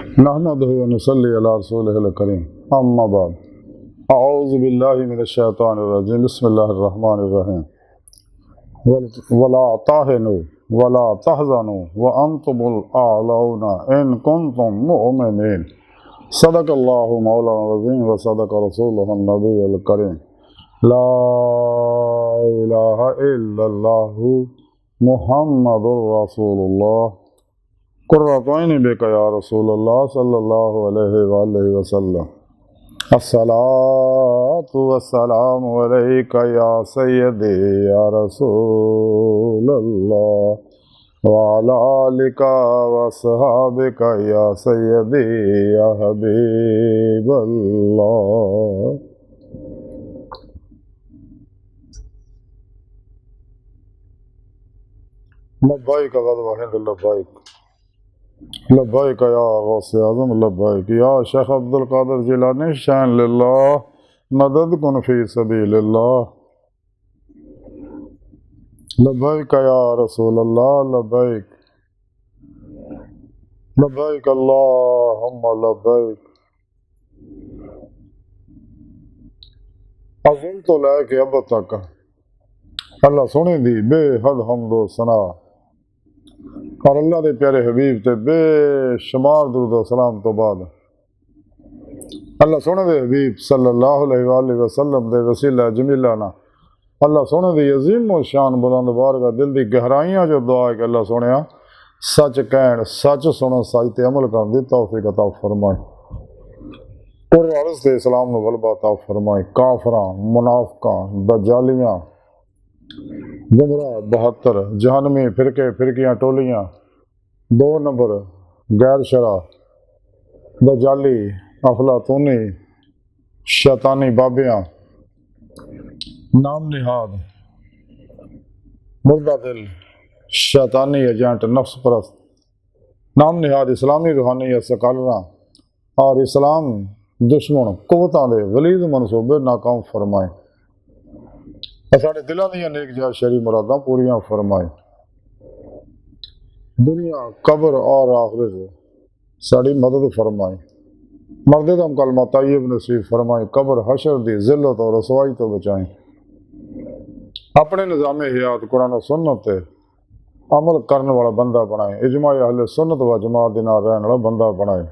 नहमदुहु व नुसल्ली अला रसूलिहिल करीम अम्मा बाद अऊज़ु बिल्लाहि मिनश शैतानिर रजीम बिस्मिल्लाहिर रहमानिर रहीम वला ताहिनु वला तहज़नु व अंतुमुल अअलौना इन कुंतुम मुमिनीन सदक़ल्लाहु मौलाना अज़ीम व सदक़ रसूलुहुन नबियुल करीम ला इलाहा इल्लल्लाहु मुहम्मदुर रसूलुल्लाह कुर्रतुन बिका या रसूलल्लाह सल्लल्लाहु अलैहि वसल्लम अस्सलातु वस्सलामु अलैका या सय्यदी या रसूलल्लाह व अला आलिका व अस्हाबिका या सय्यदी या हबीबल्लाह। लब्बैक व लब्बैक लब्बैक या गौसे आज़म लब्बैक या शेख अब्दुल कादिर जिलानी शान लिल्लाह मदद कुन फी सबीलिल्लाह लब्बैक या रसूल अल्लाह लब्बैक लब्बैक अल्लाहुम्मा लब्बैक अज़ुल तो लैके अब तक अल्लाह सोने दी बेहद हम्दो सना और अल्लाह के प्यारे हबीब ते बेशुमार दुरूद व सलाम तो बाद अल्लाह सोने दे हबीब सल्लल्लाहु अलैहि वसल्लम दे वसीला जमीला ना अल्लाह सोने दी अजीम व शान बुलंद बारगाह दिल दी गहराइयां जो दुआ है कि अल्लाह सोने सच कहन सच सुनो सच ते अमल करन दी तौफीक अता फरमाए और अर्ज़ ते इस्लाम नु गलबा अता फरमाए। काफरां मुनाफिकां दज्जालियां गुमराह 72 जहनमी फिरके फिरकियां टोलियां 2 नंबर गैर शरा दजाली अफलातूनी शैतानी बाबियां नाम निहाद मुर्दा दिल शैतानी एजेंट नफ्स परस्त नाम निहाद इस्लामी रूहानी सकालरा और इस्लाम दुश्मन कुवतां दे वलीद मनसूबे नाकाम फरमाए। साढ़े दिलों दी नेक जा शरी मुरादां पूरियां फरमाए। दुनिया कब्र और आखिरत साड़ी मदद फरमाए। मर्द दम कलमा तय्यब नसीब फरमाए। कब्र हशर दी जिल्लत और रसवाई तो बचाएं। अपने निज़ाम हयात कुरान और सुन्नत ते अमल करने वाला बंदा बनाए। इजमा अहले सुन्नत व जमात दे नाल रहने वाला बंदा बनाए।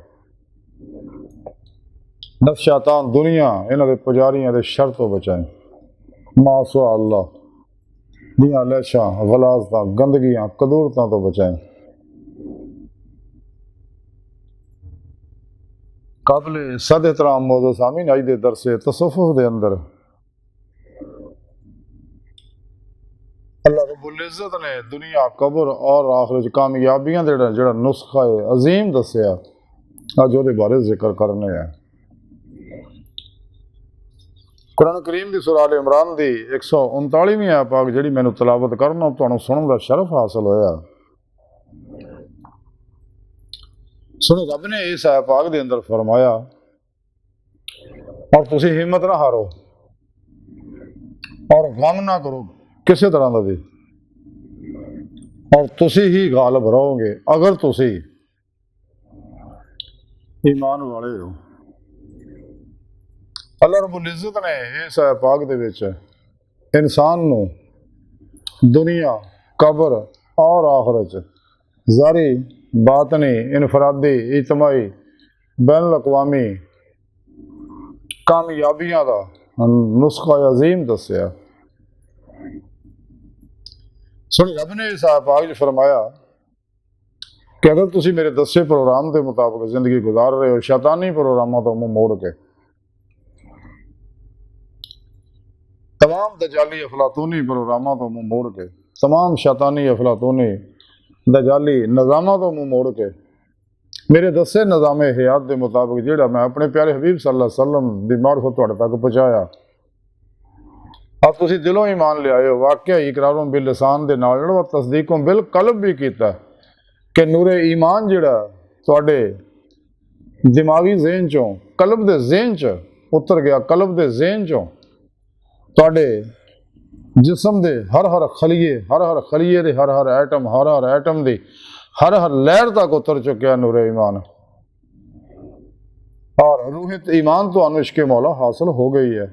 नफ्स शैतान दुनिया इन्हां दे पुजारियां दे शर तो बचाएं। मासो अल्लाह दियां लैशां गलाजतां गंदगियां कदूरतां तो बचाएं। काबिल सद एहतराम मौजू सामीन आज दे दरसे तसव्वुफ दे अंदर अल्लाह रब्बुल इज्जत ने दुनिया कब्र और आखिरत कामयाबियां दे जेड़ा नुस्खा है अजीम दस्या अज ओहदे बारे जिक्र करने हैं। कुरान करीम की सूरह आल इमरान की 139वीं आयत पाक जी मैंने तलावत करना तुहानू सुनने का शरफ हासिल होया। सुनो रब ने इस आयत पाक के अंदर फरमाया और तुसी हिम्मत ना हारो और गम ना करो किसी तरह का भी और तुसी ही गालिब रहोगे अगर तुसी ईमान वाले हो। अल्लाह रब्बुल इज्जत ने इस आयत पाक दे विच इंसान नू दुनिया कब्र और आखिरत ज़ारी बातनी इनफरादी इजतमाही बैन अक़वामी कामयाबियां का नुस्खा अजीम दस्या। सुनी रब ने इस आयत पाक च फरमाया कि अगर तुसी मेरे दसे प्रोग्राम के मुताबिक जिंदगी गुजार रहे हो शैतानी प्रोग्रामों तो मुँह मोड़ के तमाम दजाली अफलातूनी प्रोग्रामों तो मुँह मोड़ के तमाम शैतानी अफलातूनी दजाली निज़ामों तो मुँह मोड़ के मेरे दसे निज़ाम हयात के मुताबिक जोड़ा मैं अपने प्यारे हबीब सल्लल्लाहु अलैहि वसल्लम की मार्फत तुहाडे तक पहुँचाया अब तुसी दिलों ईमान लियाए हो वाकई इकरारों बिल लिसान दे नाल जोड़ा तस्दीकों बिल कल्ब भी किया कि नूरे ईमान जोड़ा तुहाडे दिमागी ज़हन चों कल्ब दे ज़हन च उतर गया कल्ब दे ज़हन चों तुहाडे जिसम दे हर हर खलीए दे हर हर एटम दी हर हर लहर तक उतर चुकिया नूरे ईमान। और रूहित ईमान तो इश्क मौला हासिल हो गई है,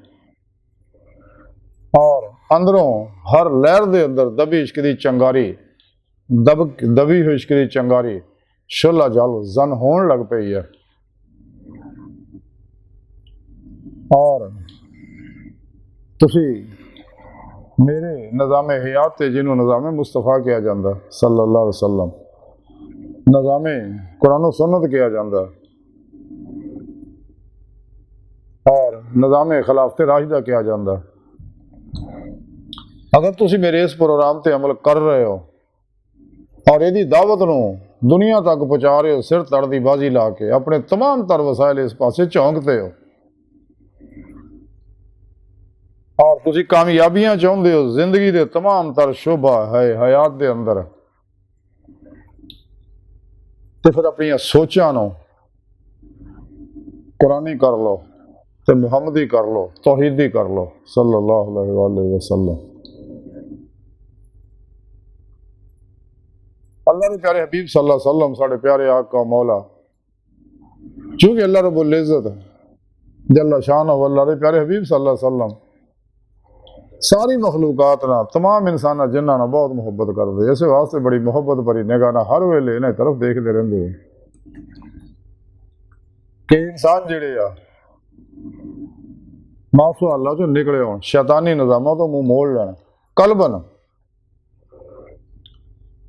और अंदरों हर लहर दे अंदर दबी इश्क दी चंगारी, दबी हुई इश्क दी चंगारी शोला जल जन होन लग पई है। और तुसी मेरे निज़ाम हयात ते जिन्हों निज़ाम मुस्तफ़ा किया जाता सल्लल्लाहु अलैहि वसल्लम, निज़ाम कुरान सुन्नत किया जाता, और निज़ाम खिलाफत राशिदा किया जाता। अगर तुसी मेरे इस प्रोग्राम ते अमल कर रहे हो और यदि दावत नूं दुनिया तक पहुँचा रहे हो, सिर तड़ दी बाजी ला के अपने तमाम तर वसाइल इस पासे झोंकते हो, और तुसी कामयाबियां चाहते हो जिंदगी के तमाम तर शोभा है हयात के अंदर, तो फिर अपन सोचा नो कुरानी कर लो, तो मुहम्मदी कर लो, तौहीदी कर लो सल्लल्लाहु अलैहि वसल्लम। अल्लाह के प्यारे हबीब सल्लल्लाहु अलैहि वसल्लम साढ़े प्यारे आका मौला, चूंकि अल्लाह रब्बुल इज़्ज़त जल्ला शान अल्लाह के प्यारे हबीब सल्लल्लाहु अलैहि वसल्लम सारी मखलूकात ना तमाम इंसान जिन्हों ना बहुत मुहब्बत करते, इस वास्ते बड़ी मुहब्बत भरी निगाह ना हर वेले इन्हें तरफ देखते रहते हैं कि इंसान जेड़े आ मासू अल्लाह चो निकले हो शैतानी निज़ामों तो मुंह मोड़ लेना कलबन,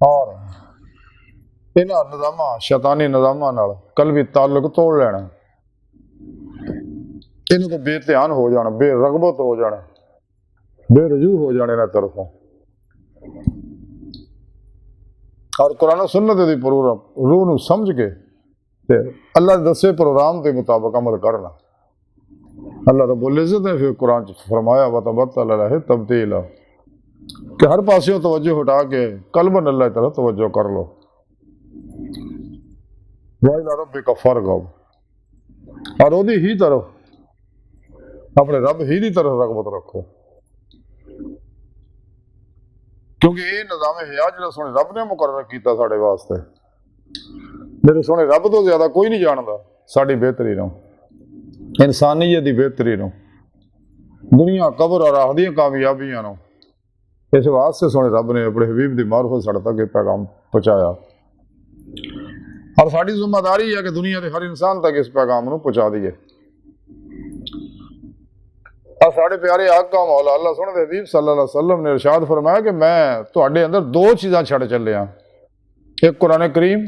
और इन्होंने निज़ामा शैतानी निज़ामों नाल कलबी ताल्लुक तोड़ लेना, इन्हों तो बेध्यान हो जाना, बेरगबत हो जाना, बेरजू हो जाने ना तरफों, और कुरान सुन्नत दी रूह नूं समझ के ते अल्लाह दे दसे प्रोग्राम के मुताबिक अमल करना। अल्लाह रब्बुल इज़्ज़त ने फिर कुरान च फरमाया वतबत्तल अलैहि तब्दीला कि हर पासियों तवज्जो हटा के कल्बन अल्लाह की तरफ तवज्जो कर लो, वाइला रब्बिका फरगब, और ओदी ही तरफ अपने रब ही की तरफ रगबत रखो, क्योंकि ये निज़ाम हयात जो सोने रब ने मुकर्रर किया साढ़े वास्ते, मेरे सोने रब तो ज्यादा कोई नहीं जानता साड़ी बेहतरी नो, इंसानियत की बेहतरी नो, दुनिया कबर और आख दी कामयाबियां नो, इस वास्ते सोने रब ने अपने हबीब की मार्फत साढ़े तक पैगाम पहुँचाया, और साड़ी जिम्मेदारी है कि दुनिया के हर इंसान तक इस पैगाम को पहुँचा दिए। और साढ़े प्यारे आका मौला अल्लाह सोने दे हबीब सल्लल्लाहु अलैहि वसल्लम ने इरशाद फरमाया कि मैं तुहाडे अंदर दो चीज़ां छड़ चलिया, एक कुरान करीम,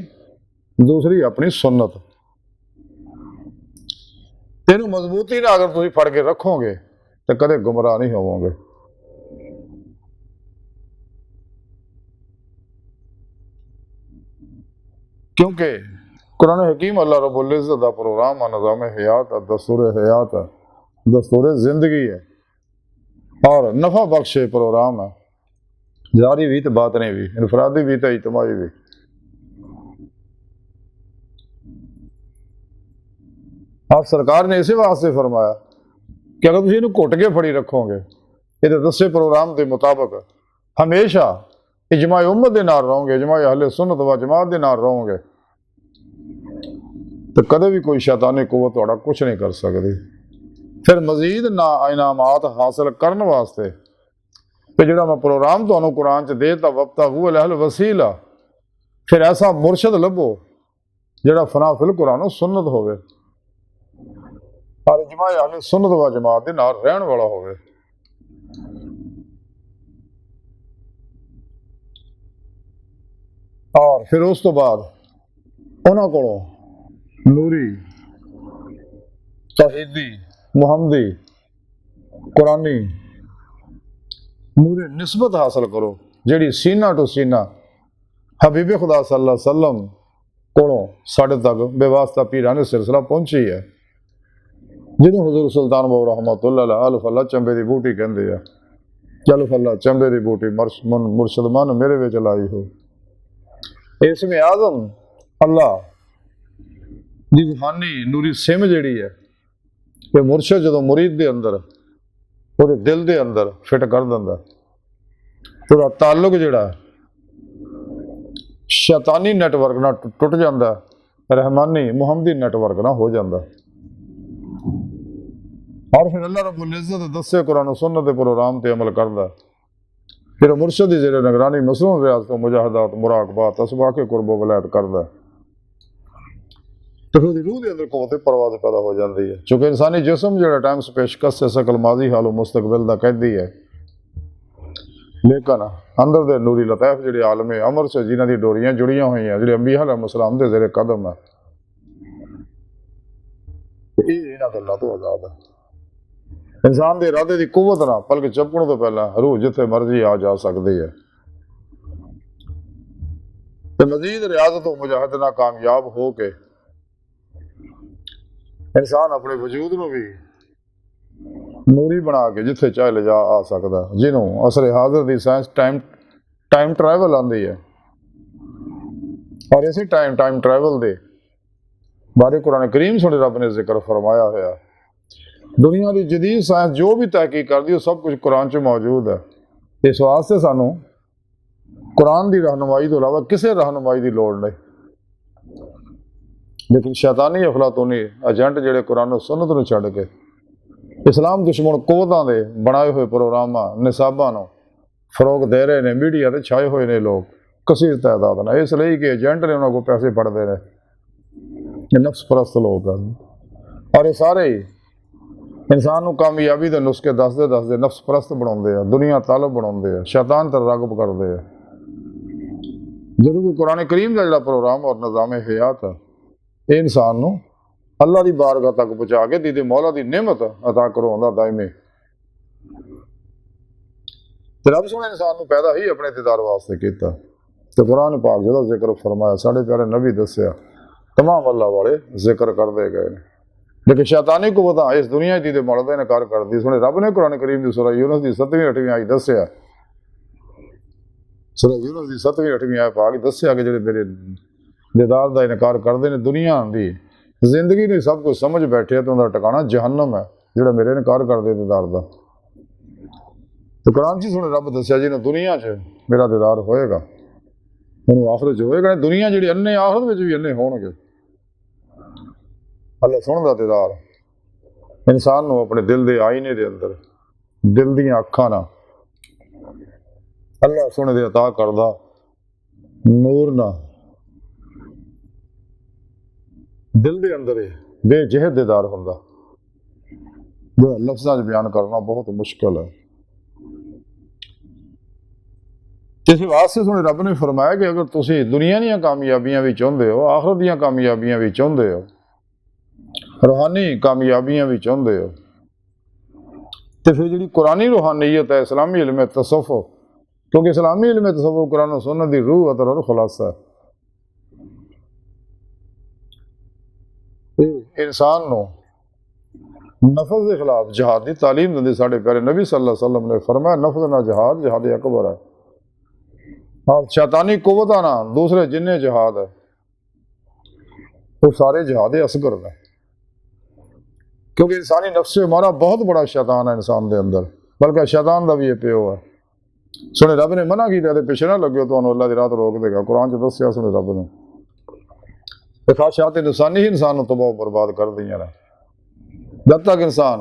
दूसरी अपनी सुन्नत। इन्हू मजबूती ना अगर तुम फड़ के रखोगे तो कदे गुमराह नहीं होवोगे। क्योंकि कुरान हकीम अल्लाह रब्बुल इज़्ज़त दा प्रोग्राम है, निज़ाम हयात है, दस्तूर हयात है, दस्तूर जिंदगी है, और नफा बख्श प्रोग्राम है, जारी भी तो बातनी भी, इनफरादी भी तो इज्तिमाई भी। आप सरकार ने इसी वास्ते फरमाया कि अगर तुम इन्हें घुट के फड़ी रखोगे, ये दसे प्रोग्राम के मुताबिक हमेशा इजमा उम्मत के नाल रहोगे, इजमा अहले सुन्नत व जमात के नाल रहोगे, तो कदे भी कोई शैतानी कुव्वत तुहाडा कुछ नहीं कर सकती। फिर मजीद ना इनामात हासिल करने वास्ते तो जो मैं प्रोग्राम तो कुरान च देता वक्ता वो लहल वसीला, फिर ऐसा मुर्शद लभो जोड़ा फनाफिल कुरान सुन्नत होवे और इजमा अहले सुन्नत व जमात के नाल रहन वाला होवे। और फिर उस तो बाद उन्होंने को नूरी तौहीदी मुहम्मदी कुरानी नूरी निस्बत हासिल करो, जिहड़ी सीना टू सीना हबीब खुदा सल्लल्लाहु अलैहि वसल्लम कोलों साढ़े तक बेवास्ता पीरानी सिलसिला पहुंची है, जिन्होंने हुजूर सुल्तान बाबू रहमतुल्लाह अलैह अल फल्ला चंबे की बूटी कहते हैं। चल फल्ला चंबे की बूटी मुर्शद मन मेरे विच लाई हो। इसमें आजम अल्लाह की रूहानी नूरी सिम जिहड़ी है कि मुर्शद जो मुरीद के अंदर वो दिल के अंदर फिट कर दिंदा, तो ताल्लुक जिहड़ा शैतानी नैटवर्क ना टुट जाता, रहमानी मुहम्मदी नैटवर्क ना हो जाता। और फिर अल्लाह रब्बुल इज़्ज़त दस्से कुरान और सुन्नत दे प्रोग्राम ते अमल करदा, फिर मुर्शद दी जेरे निगरानी मसरूम रियाज़त मुजाहदात मुराकबात असबाके कुर्बो वलायत करदा, तो फिर रूह के अंदर कुव्वत परवाज़ पैदा हो जाती है। चूँकि इंसानी जिसम जो टाइम पेशकश से शकल माजी हाल मुस्तकबिल का कहती है, लेकिन अंदर दे नूरी लतैफ जो आलम अमर से जिन्हों की डोरियां जुड़ियां हुई हैं, जो अंबिया अलैहिस्सलाम दे ज़ेरे कदम है, इन्होंने गल्लां तो आज़ाद है। इंसान के इरादे की कुव्वत ना पलक झपकण तो पहला रूह जिथे मर्जी आ जा सकती है। तो मजीद रियाजत और मुजाहदे नाल कामयाब हो के इंसान अपने वजूद को भी नूरी बना के जिथे चाहे ले जा आ सकता, जिन्हों असर हाजिर की साइंस टाइम ट्रैवल आती है। और इसी टाइम ट्रैवल के बारे कुरान करीम सुने रब ने जिक्र फरमाया होया। दुनिया की जदीद साइंस जो भी तहकीक करती है सब कुछ कुरान च मौजूद है। इस वास्ते सानू कुरान की रहनुमाई तो इलावा किसी रहनुमाई की लौड़ नहीं। लेकिन शैतानी अफलातूनी एजेंट जोड़े कुरान और सुन्नत नूं छड्ड के इस्लाम दुश्मन कुव्वतां दे बनाए हुए प्रोग्रामां निसाबां नूं फरोग दे रहे हैं। मीडिया ते छाए हुए ने लोग कसीर तादाद ने, इसलिए कि एजेंट ने उन्होंने को पैसे फड़ते हैं, ये नफ्स परस्त लोग हैं। और ये सारे ही इंसान को कामयाबी के नुस्खे दसदे नफ्स परस्त बनाते हैं, दुनिया तालब बनाते हैं, शैतान तर रागब करते हैं। जो कि कुरान करीम का जो प्रोग्राम और निज़ाम हयात है, ये इंसान को अल्लाह की बारगाह तक पहुँचा के दीदी मौला की नेमत अता करवाउंदा दायमे। रब सोने इंसान को पैदा ही अपने दीदार वास्ते किया। तो कुरान पाक जो जिक्र फरमाया साढ़े प्यारे नबी दसिया तमाम अल्लाह वाले जिक्र करते गए। लेकिन शैतानी को बता इस दुनिया दीदे मौला का इनकार कर दी। सुने रब ने कुरान करीम की सूरह यूनुस की 7वीं 8वीं आई दसिया, सूरह यूनुस की 7वीं 8वीं आयत पाक दसिया कि जो मेरे दीदार का इनकार करते हैं दुनिया की जिंदगी ने सब कुछ समझ बैठे तो उनका ठिकाना जहन्नम है, जो मेरे इनकार करते दीदार का। तो कुरान च सुने रब दसिया जिन्हें दुनिया च मेरा दीदार होएगा उन्होंने आखिरत होएगा। दुनिया जी अन्ने आखिरत में भी अन्ने होणगे। अल्लाह सुन का दीदार इंसान को अपने दिल के आईने के अंदर दिल दियां अखां ना अल्लाह सुने दे अता करदा नूर ना दिल के अंदर बेजहद दीदार होंदा, जो लफ्ज़ां च बयान करना बहुत मुश्किल है। इस वास्ते सुने रब ने फरमाया कि अगर तुसी दुनिया दी कामयाबियां भी चाहते हो, आखिरत दी कामयाबियां भी चाहते हो, रूहानी कामयाबियां भी चाहते हो, तो फिर जी कुरानी रूहानीयत है इस्लामी इल्म तसव्वुफ, क्योंकि इस्लामी इल्म तसव्वुफ कुरान और सुन्नत दी रूह अतर और खुलासा है। इंसान को नफ्स के खिलाफ जहाद की तालीम दी साढ़े प्यारे नबी सल्लल्लाहु अलैहि वसल्लम ने फरमाया नफ्स ना जहाद जहाद अकबर है। और शैतानी कुव्वत ना दूसरे जिन्ने जहाद है वो सारे जहाद असगर है, क्योंकि इंसानी नफ्स हमारा बहुत बड़ा शैतान है इंसान के अंदर, बल्कि शैतान का भी ये प्यो है। सुने रब ने मना किया पिछे ना लगे तो अल्लाह की रात रोक देगा। कुरान च दसिया सुने रब ने ख्वाहिशात इंसानी ही इंसान को तबाह बर्बाद कर दी ने। जब तक इंसान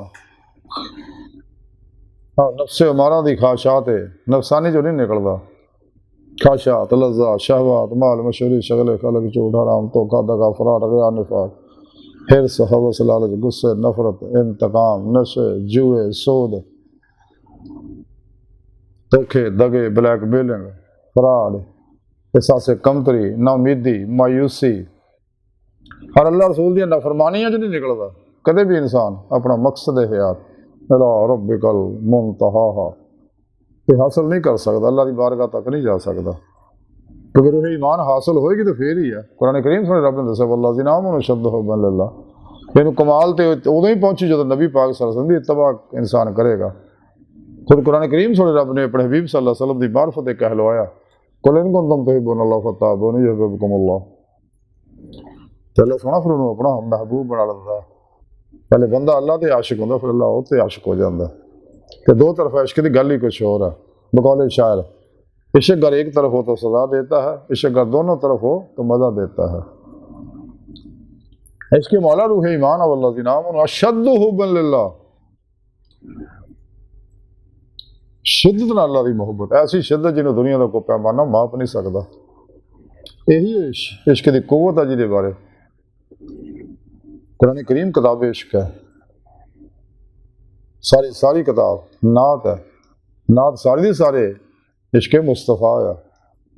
नफ्स हमारा दी ख्वाहिशात है नफसानी जो नहीं निकलता, ख्वाहिशात लज्जा शहवात माल मशहूरी शगल खलक झूठ हराम धोखा दगा फराड गया निफाक हिर्स हवस लालच गुस्से नफरत इंतकाम नशे जुए सूद धोखे दगे ब्लैकमेलिंग फराड एहसास कमतरी नाउमीदी मायूसी और अल्लाह रसूल दी नफरमानियां च नहीं निकलता कदे भी। इंसान अपना मकसद हयात इला रब्बिकल मुंतहा ये हासिल नहीं कर सकता, अल्लाह की बारगाह तक नहीं जा सकता। तो अगर वह ईमान हासिल होएगी तो फिर ही है। कुरान करीम सुने रब ने दस्या वल्लाह जिनाम शब्द हो बन लल्ला इन कमाल तो उदों ही पहुंची जो नबी पाक सल्लल्लाहु अलैहि वसल्लम की इत्तबा इंसान करेगा। खुद कुरान करीम सुने रब ने अपने हबीब सल्लल्लाहु अलैहि वसल्लम की मार्फत कहलवाया कुल इन कुंतुम तुहिब्बूनल्लाह फत्तबिऊनी युहिब्बुकुमुल्लाह। चलो सोना फिर उन्होंने अपना महबूब बना लेंदा। पहले बंदा अल्लाह के आशिक होंदा फिर अल्लाह उसते आशिक हो जाता। तो दो तरफ इश्क की गल ही कुछ और है। बकौले शायर इश्क अगर एक तरफ हो तो सजा देता है, इश्क अगर दोनों तरफ हो तो मज़ा देता है। इसके मौला रूह ईमान वल्लज़ीना आमनू अशद्दु हुब्बन लिल्लाह शिद्दत नाल अल्लाह दी मोहब्बत, ऐसी शिद्दत जिन्होंने दुनिया का कोई पैमाना माप नहीं सकता। यही इश्क की कुव्वत है जिहदे बारे कुरान करीम किताब इश्क है। सारी किताब नात है। नात सारी दी सारे इश्क मुस्तफा आ,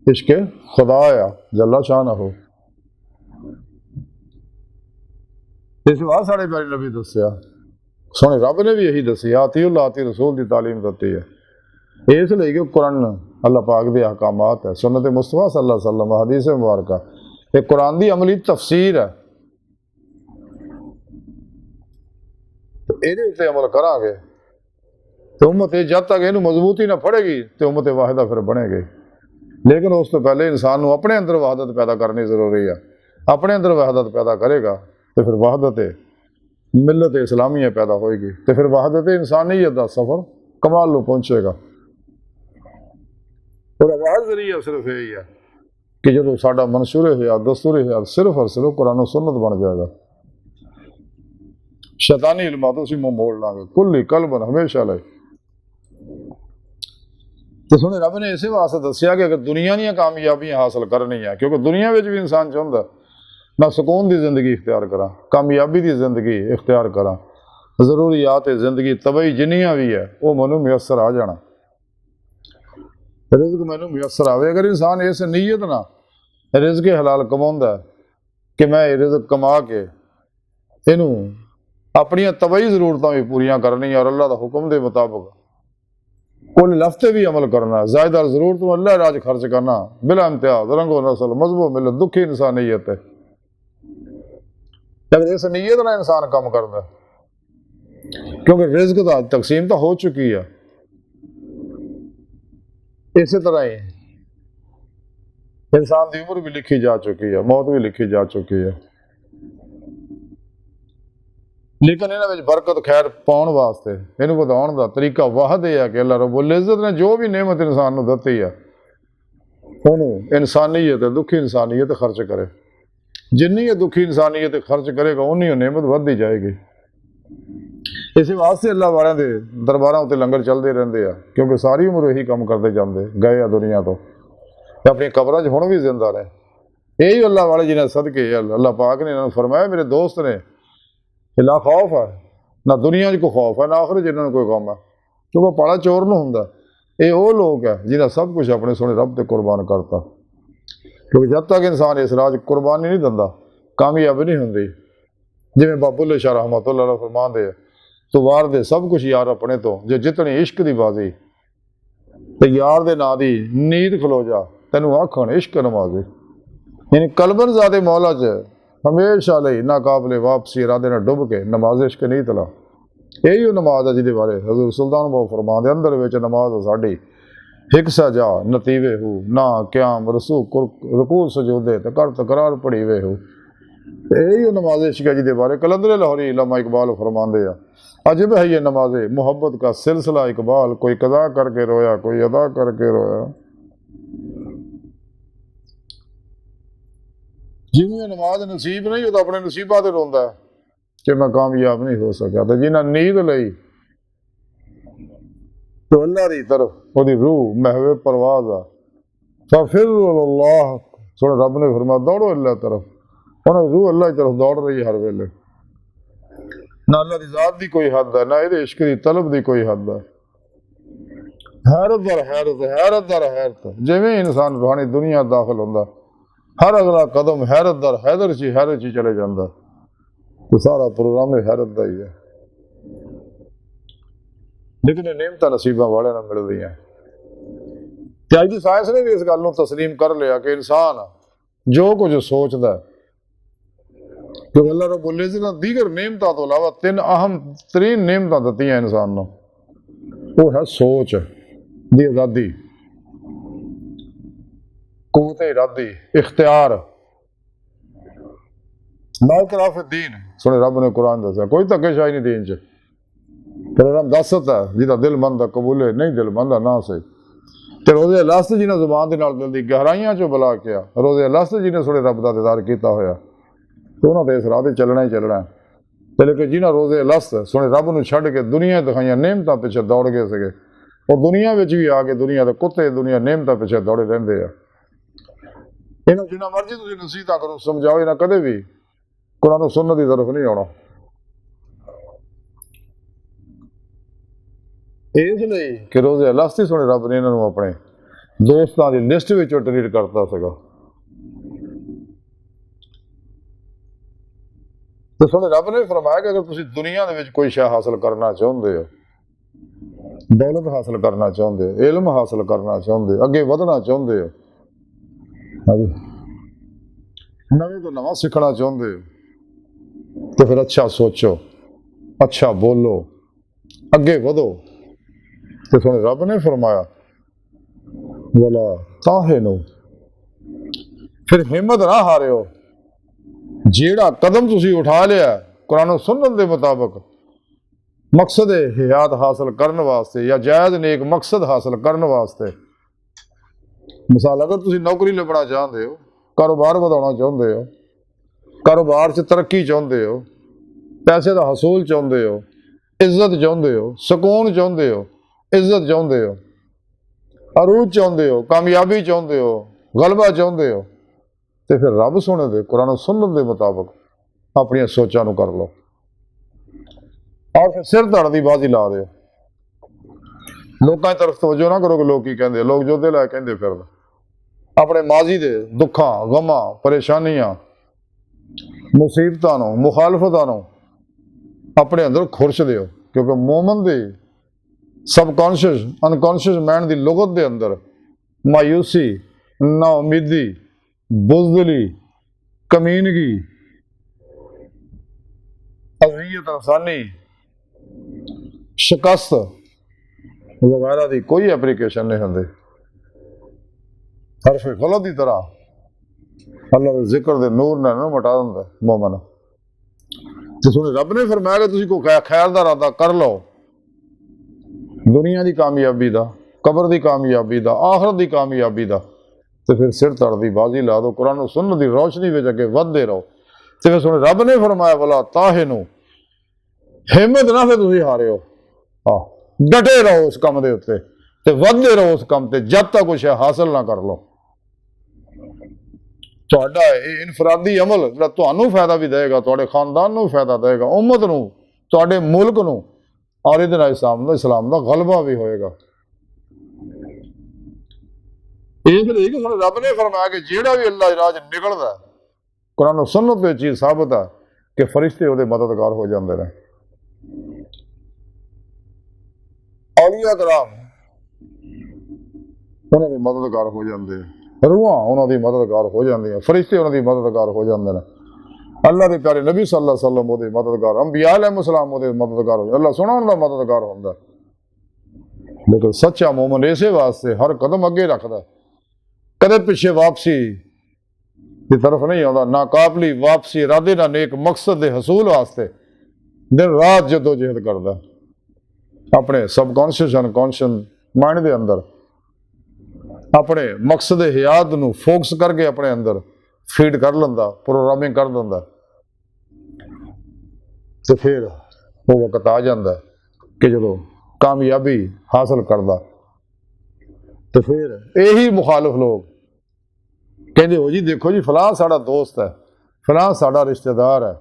इश्क खुदा आ जल्ला शान हो। इस बात साढ़े प्यारे नबी दसिया, सोने रब ने भी यही दसी, आती उल्लाह आती रसूल की तालीम दी है। इसलिए कि कुरान अल्लाह पाक के अहकामात है, सुन्नत मुस्तफा सल्लल्लाहु अलैहि वसल्लम हदीस मुबारक, ये कुरान की अमली तफसीर है। तो ये उत्ते अमल करांगे तो उम्मत जब तक इनू मजबूती ना फड़ेगी तो उम्मत वाहिदा फिर बनेगी। लेकिन उस तो पहले इंसान को अपने अंदर वहदत पैदा करनी जरूरी है। अपने अंदर वहदत पैदा करेगा तो फिर वहदत मिलत इस्लामिया पैदा होएगी, तो फिर वहदत इंसानियत का सफर कमाल को पहुंचेगा। और आवाज जरिया सिर्फ यही है कि जो साडा मंशूर हयात दस्तूर हयात सिर्फ और सिर्फ कुरान सुन्नत बन जाएगा। शैतानी इल्मां तो असीं मुंह मोड़ लांगे कुल्ली कलबन हमेशा लई। तो सुने रब ने इसे वास्ते दसिया कि अगर दुनिया दी कामयाबियां हासिल करनी है, क्योंकि दुनिया में भी इंसान चाहता मैं सुकून की जिंदगी इख्तियार करा, कामयाबी की जिंदगी इख्तियार करा, जरूरियात जिंदगी तबई जिन्नियां भी है वो मैनू मुयसर आ जाना, रिज़्क मैनू मुयसर आवे। अगर इंसान इस नीयत ना रिज़्क हलाल कमाउंदा कि मैं रिज़्क कमा के इनू अपनी तबई जरूरतां भी पूरियां करनी और अल्लाह का हुक्म के मुताबिक कुल लफ्ते भी अमल करना, ज़ायदार जरूरत अल्लाह राज खर्च करना, बिला इम्तियाज रंगो नस्ल मजहबो मिलत दुखी इंसानियत है। अगर इस नीयत ना इंसान काम करता, क्योंकि रिज़्क का तकसीम तो हो चुकी है। इसी तरह ही इंसान की उम्र भी लिखी जा चुकी है, मौत भी लिखी जा चुकी है। लेकिन इन्होंने बरकत खैर पाने वास्ते इन्हू वधाउण का तरीका वाहद यह है कि अल्लाह रब्बुल इज़्ज़त ने जो भी नेमत इंसान को दी है उन्होंने इंसानियत दुखी इंसानियत खर्च करे। जिन्नी दुखी इंसानियत खर्च करेगा उन्नी नेमत बढ़ती जाएगी। इस वास्ते अल्लाह वाले के दरबारों उत्ते लंगर चलते रहते हैं, क्योंकि सारी उम्र यही काम करते जाते गए आ दुनिया तो अपनी कब्र च हुण भी जिंदा रहे। यही अल्लाह वाले जिन्हें सदके अल्लाह पाक ने इन्होंने फरमाया मेरे दोस्त ने ला खौफ है ना दुनिया को खौफ है ना आखिर जिन्होंने कोई कम है, क्योंकि पाला चोर नहीं होंदा। ये वो लोग है जिन्हें सब कुछ अपने सोने रब से कुर्बान करता, क्योंकि जब तक इंसान इस राज कुर्बानी नहीं दिंदा कामयाबी नहीं होंदी। जिवें बाबुल शाह रहमतुल्लाह अलैह फरमांदे तो वार दे सब कुछ यार अपने तो जे जितनी इश्क की बाजी तो यार दे ना दी नींद खलो जा तेनू आखण इश्क नमाजी। यानी कलबन ज़ादे मौला च हमेशा लई नाकाबले वापसी इरादे ना डुब के नमाज इश्क नहीं तला। यही नमाज है जिहदे बारे हजूर सुल्तान बाबू फरमांदे अंदर विच नमाज साडी हिक सजा नतीवे हो ना क्याम रसू रुकू सजूदे ते कर तकरार पड़ी वे हो। यही नमाज इश्क है जिहदे बारे कलंदर लाहौरी इल्लामा इकबाल फरमांदे अजब है ये नमाज मोहब्बत का सिलसिला इकबाल, कोई कदा करके रोया कोई अदा करके रोया। जिन्हें नमाज नसीब नहीं होता अपने नसीबा से रोंदा है कि मैं कामयाब नहीं हो सका। तो जिन्हें नींद लई तो अल्लाह की तरफ वो रूह महवे परवाज आ फिर अल्लाह थोड़ा रब ने फरमा दौड़ो अल्लाह तरफ, उन्हें रूह अल्लाह की तरफ दौड़ रही है हर वेले। ना अल्लाह की जात की कोई हद है ना ये इश्क की तलब की कोई हद है। हैरत दर हैरत हैरत दर हैरत जिमें इंसान रूहानी दुनिया दाखिल होंदा हर अगला कदम हैरत दर हैरत च चले जाता। तो सारा प्रोग्राम हैरत का ही है। लेकिन नेमत नसीबा वाले ना मिल रही है। अज की साइंस ने भी इस गल तस्लीम कर लिया कि इंसान जो कुछ सोचता है क्योंकि अल्लाह रब्बुल इज़्ज़त ने दीगर नेमतों तो अलावा तीन अहम तरीन नेमत दी इंसान को, वो है सोच की आज़ादी, कुव्वत इरादी, इख्तियार, माइकराफ दीन। सुने रब ने कुरान दसा कोई धक्केशाही नहीं दीन च। रब दसता है जिदा दिल मंदा कबूले नहीं दिल मंदा ना सही। तो रोज़े लस्त जिन्हें जुबान के नाल दिल की गहराइयां चो बुला के रोज़े लस्त जिन्हें सुने रब का दीदार किया होया तो उन्होंने इस राह चलना ही चलना है। ਤੇ ਲੇਕਿਨ ਜਿਨ੍ਹਾਂ ਰੋਜ਼ੇ ਲਸਤ ਸੋਹਣੇ ਰੱਬ ਨੂੰ ਛੱਡ ਕੇ ਦੁਨੀਆ ਦਿਖਾਈਆਂ ਨੇਮਤਾਂ ਪਿੱਛੇ ਦੌੜ ਗਏ ਸੀਗੇ, ਉਹ ਦੁਨੀਆ ਵਿੱਚ ਵੀ ਆ ਕੇ ਦੁਨੀਆ ਦੇ ਕੁੱਤੇ ਦੁਨੀਆ ਨੇਮਤਾਂ ਪਿੱਛੇ ਦੌੜੇ ਰਹਿੰਦੇ ਆ। ਇਹਨਾਂ ਜਿੰਨਾ ਮਰਜ਼ੀ ਤੁਸੀਂ ਨਸੀਹਤਾਂ ਕਰੋ, ਸਮਝਾਓ, ਇਹਨਾਂ ਕਦੇ ਵੀ ਕੁਰਾਨ ਸੁਨਨਤ ਦੀ ਤਰਫ ਨਹੀਂ ਆਉਣਾ। ਇਸ ਲਈ ਕਿ ਰੋਜ਼ੇ ਲਸਤ ਸੋਹਣੇ ਰੱਬ ਨੇ ਇਹਨਾਂ ਨੂੰ ਆਪਣੇ ਦੋਸਤਾਂ ਦੀ ਲਿਸਟ ਵਿੱਚੋਂ ਡਿਲੀਟ ਕਰਤਾ ਸੀਗਾ। ਤੇ ਸੋਹਣੇ ਰੱਬ ਨੇ ਫਰਮਾਇਆ ਕਿ ਅਗਰ ਤੁਸੀਂ ਦੁਨੀਆ ਦੇ ਵਿੱਚ ਕੋਈ ਸ਼ੈ ਹਾਸਲ ਕਰਨਾ ਚਾਹੁੰਦੇ ਹੋ, ਦੌਲਤ ਹਾਸਲ ਕਰਨਾ ਚਾਹੁੰਦੇ ਹੋ, ਇਲਮ ਹਾਸਲ ਕਰਨਾ ਚਾਹੁੰਦੇ ਹੋ, ਅੱਗੇ ਵਧਣਾ ਚਾਹੁੰਦੇ ਹੋ, ਨਵੇਂ ਤੋਂ ਨਵਾਂ ਸਿੱਖਣਾ ਚਾਹੁੰਦੇ ਹੋ, ਤੇ ਫਿਰ ਅੱਛਾ ਸੋਚੋ, ਅੱਛਾ ਬੋਲੋ, ਅੱਗੇ ਵਧੋ। ਤੇ ਸੋਹਣੇ ਰੱਬ ਨੇ ਫਰਮਾਇਆ ਵਲਾ ਤਾਹਿਨੂ, ਫਿਰ ਹਿੰਮਤ ਨਾ ਹਾਰਿਓ। ਜਿਹੜਾ ਕਦਮ ਤੁਸੀਂ ਉਠਾ ਲਿਆ ਕੁਰਾਨ ਸੁਨਨਤ ਦੇ ਮੁਤਾਬਕ ਮਕਸਦ ਹਯਾਤ ਹਾਸਲ ਕਰਨ ਵਾਸਤੇ ਜਾਂ ਜਾਇਜ਼ ਨੇਕ ਮਕਸਦ ਹਾਸਲ ਕਰਨ ਵਾਸਤੇ, ਮਿਸਾਲ ਅਗਰ ਤੁਸੀਂ ਨੌਕਰੀ ਲੱਭਣਾ ਚਾਹੁੰਦੇ ਹੋ, ਕਾਰੋਬਾਰ ਵਧਾਉਣਾ ਚਾਹੁੰਦੇ ਹੋ, ਕਾਰੋਬਾਰ 'ਚ ਤਰੱਕੀ ਚਾਹੁੰਦੇ ਹੋ, ਪੈਸੇ ਦਾ ਹਸੂਲ ਚਾਹੁੰਦੇ ਹੋ, ਇੱਜ਼ਤ ਚਾਹੁੰਦੇ ਹੋ, ਸਕੂਨ ਚਾਹੁੰਦੇ ਹੋ, ਇੱਜ਼ਤ ਚਾਹੁੰਦੇ ਹੋ, ਅਰੂਜ ਚਾਹੁੰਦੇ ਹੋ, ਕਾਮਯਾਬੀ ਚਾਹੁੰਦੇ ਹੋ, ਗਲਬਾ ਚਾਹੁੰਦੇ ਹੋ, ਤੇ ਫਿਰ ਰੱਬ ਸੋਹਣੇ ਦੇ ਕੁਰਾਨ ਸੁਨਨਤ ਦੇ ਮੁਤਾਬਕ ਆਪਣੀਆਂ ਸੋਚਾਂ ਨੂੰ ਕਰ ਲਓ ਔਰ ਫਿਰ ਸਿਰ ਧੜ ਦੀ ਬਾਜ਼ੀ ਲਾ ਦਿਓ। ਲੋਕਾਂ ਦੀ ਤਰਫ ਤਵੱਜੋ ਨਾ ਕਰੋ ਕਿ ਲੋਕ ਕੀ ਕਹਿੰਦੇ, ਲੋਕ ਜੋਧੇ ਲੈ ਕਹਿੰਦੇ ਫਿਰਦੇ। ਆਪਣੇ ਮਾਜ਼ੀ ਦੇ ਦੁੱਖਾਂ, ਗਮਾਂ, ਪਰੇਸ਼ਾਨੀਆਂ, ਮੁਸੀਬਤਾਂ ਨੂੰ, ਮੁਖਾਲਫਤਾਂ ਨੂੰ ਆਪਣੇ ਅੰਦਰ ਖੁਰਚ ਦਿਓ, ਕਿਉਂਕਿ ਮੋਮਨ ਦੀ ਸਬਕੌਨਸ਼ੀਅਸ ਅਨਕੌਨਸ਼ੀਅਸ ਮਾਈਂਡ ਦੀ ਲੁਗਤ ਦੇ ਅੰਦਰ ਮਾਯੂਸੀ, ਨਾਉਮੀਦੀ, ਬੁਜ਼ਦਲੀ, ਕਮੀਨਗੀ, ਅਜ਼ੀਅਤ ਅਸਾਨੀ, ਸ਼ਿਕਸਤ ਵਗੈਰਾ ਦੀ ਕੋਈ ਐਪਲੀਕੇਸ਼ਨ ਨਹੀਂ ਹੁੰਦੀ। ਹਰਫ ਗਲਤ ਦੀ ਤਰ੍ਹਾਂ ਅੱਲਾਹ ਦੇ ਜ਼ਿਕਰ ਦੇ ਨੂਰ ਨਾਲ ਨਾ ਮਿਟਾ ਦਿੰਦਾ ਮੋਮਨ। ਤੇ ਸੁਣੇ ਰੱਬ ਨੇ ਫਰਮਾਇਆ ਕਿ ਤੁਸੀਂ ਕੋਈ ਖੈਰ ਦਾ ਇਰਾਦਾ ਕਰ ਲਓ, ਦੁਨੀਆ ਦੀ ਕਾਮਯਾਬੀ ਦਾ, ਕਬਰ ਦੀ ਕਾਮਯਾਬੀ ਦਾ, ਆਖਰਤ ਦੀ ਕਾਮਯਾਬੀ ਦਾ, ਤੇ ਫਿਰ ਸਿਰ ਧੜ ਦੀ ਬਾਜ਼ੀ ਲਾ ਦਿਓ, ਕੁਰਾਨ ਸੁਨਨਤ ਦੀ ਰੋਸ਼ਨੀ ਵਿੱਚ ਅੱਗੇ ਵੱਧਦੇ ਰਹੋ। ਤੇ ਫਿਰ ਸੁਣੇ ਰੱਬ ਨੇ ਫਰਮਾਇਆ ਵਲਾ ਤਾਹਿਨੂ, ਹਿੰਮਤ ਨਾ ਫਿਰ ਤੁਸੀਂ ਹਾਰਿਓ, ਡਟੇ ਰਹੋ ਉਸ ਕੰਮ ਦੇ ਉੱਤੇ ਤੇ ਵੱਧਦੇ ਰਹੋ ਉਸ ਕੰਮ ਤੇ ਜਦ ਤੱਕ ਕੁਛ ਹਾਸਲ ਨਾ ਕਰ ਲਓ। ਤੁਹਾਡਾ ਇਹ ਇਨਫਰਾਦੀ ਅਮਲ ਜਿਹੜਾ ਤੁਹਾਨੂੰ ਫਾਇਦਾ ਵੀ ਦੇਵੇਗਾ, ਤੁਹਾਡੇ ਖਾਨਦਾਨ ਨੂੰ ਫਾਇਦਾ ਦੇਵੇਗਾ, ਉਮਤ ਨੂੰ, ਤੁਹਾਡੇ ਮੁਲਕ ਨੂੰ, ਔਰ ਇਹਦੇ ਨਾਲ ਇਸਲਾਮ ਦਾ ਗਲਬਾ ਵੀ ਹੋਏਗਾ। ਇਹ ਲਈ ਕਿ ਰੱਬ ਨੇ ਫਰਮਾਇਆ ਕਿ ਜਿਹੜਾ ਵੀ ਅੱਲਾਹ ਦੀ ਰਾਹ 'ਚ ਨਿਕਲਦਾ, ਕੁਰਾਨ ਸੁਨਨਤ ਵਿੱਚ ਚੀਜ਼ ਸਾਬਤ ਹੈ ਕਿ ਫਰਿਸ਼ਤੇ ਉਹਦੇ ਮਦਦਗਾਰ ਹੋ ਜਾਂਦੇ ਨੇ। ਔਲੀਆ ਕਰਾਮ ਉਹਨਾਂ ਦੇ ਮਦਦਗਾਰ ਹੋ ਜਾਂਦੇ, ਰੂਹਾਂ ਉਹਨਾਂ ਦੀ ਮਦਦਗਾਰ ਹੋ ਜਾਂਦੀਆਂ, ਫਰਿਸ਼ਤੇ ਉਹਨਾਂ ਦੀ ਮਦਦਗਾਰ ਹੋ ਜਾਂਦੇ ਨੇ। ਅੱਲਾਹ ਦੇ ਪਿਆਰੇ ਨਬੀ ਸੱਲੱਲਾਹੁ ਅਲੈਹਿ ਵਸੱਲਮ ਉਹਦੇ ਮਦਦਗਾਰ, ਅੰਬੀਆ ਅਲੈਹਿਮੁਸਸਲਾਮ ਉਹਦੇ ਮਦਦਗਾਰ ਹੋ, ਅੱਲਾਹ ਸੋਹਣਾ ਉਹਨਾਂ ਦਾ ਮਦਦਗਾਰ ਹੁੰਦਾ। ਲੇਕਿਨ ਸੱਚਾ ਮੂਮਨ ਇਸੇ ਵਾਸਤੇ ਹਰ ਕਦਮ ਅੱਗੇ ਰੱਖਦਾ, ਕਦੇ ਪਿੱਛੇ ਵਾਪਸੀ ਦੀ ਤਰਫ ਨਹੀਂ ਆਉਂਦਾ। ਨਾਕਾਬਲੀ ਵਾਪਸੀ ਇਰਾਦੇ ਨਾਲ ਨੇਕ ਮਕਸਦ ਦੇ ਹਸੂਲ ਵਾਸਤੇ ਦਿਨ ਰਾਤ ਜਦੋ ਜਹਿਦ ਕਰਦਾ, ਆਪਣੇ ਸਬਕੌਨਸ਼ੀਅਸ ਅਨਕੌਨਸ਼ੀਅਸ ਮਾਈਂਡ ਦੇ ਅੰਦਰ ਆਪਣੇ ਮਕਸਦ ਹਯਾਤ ਨੂੰ ਫੋਕਸ ਕਰਕੇ ਆਪਣੇ ਅੰਦਰ ਫੀਡ ਕਰ ਲੈਂਦਾ, ਪ੍ਰੋਗਰਾਮਿੰਗ ਕਰ ਦਿੰਦਾ। ਤੇ ਫਿਰ ਉਹ ਵਕਤ ਆ ਜਾਂਦਾ ਕਿ ਜਦੋਂ ਕਾਮਯਾਬੀ ਹਾਸਲ ਕਰਦਾ, ਤੇ ਫਿਰ ਇਹੀ ਮੁਖਾਲਿਫ ਲੋਕ ਕਹਿੰਦੇ ਹੋ ਜੀ ਦੇਖੋ ਜੀ ਫਲਾਂ ਸਾਡਾ ਦੋਸਤ ਹੈ, ਫਲਾਂ ਸਾਡਾ ਰਿਸ਼ਤੇਦਾਰ ਹੈ,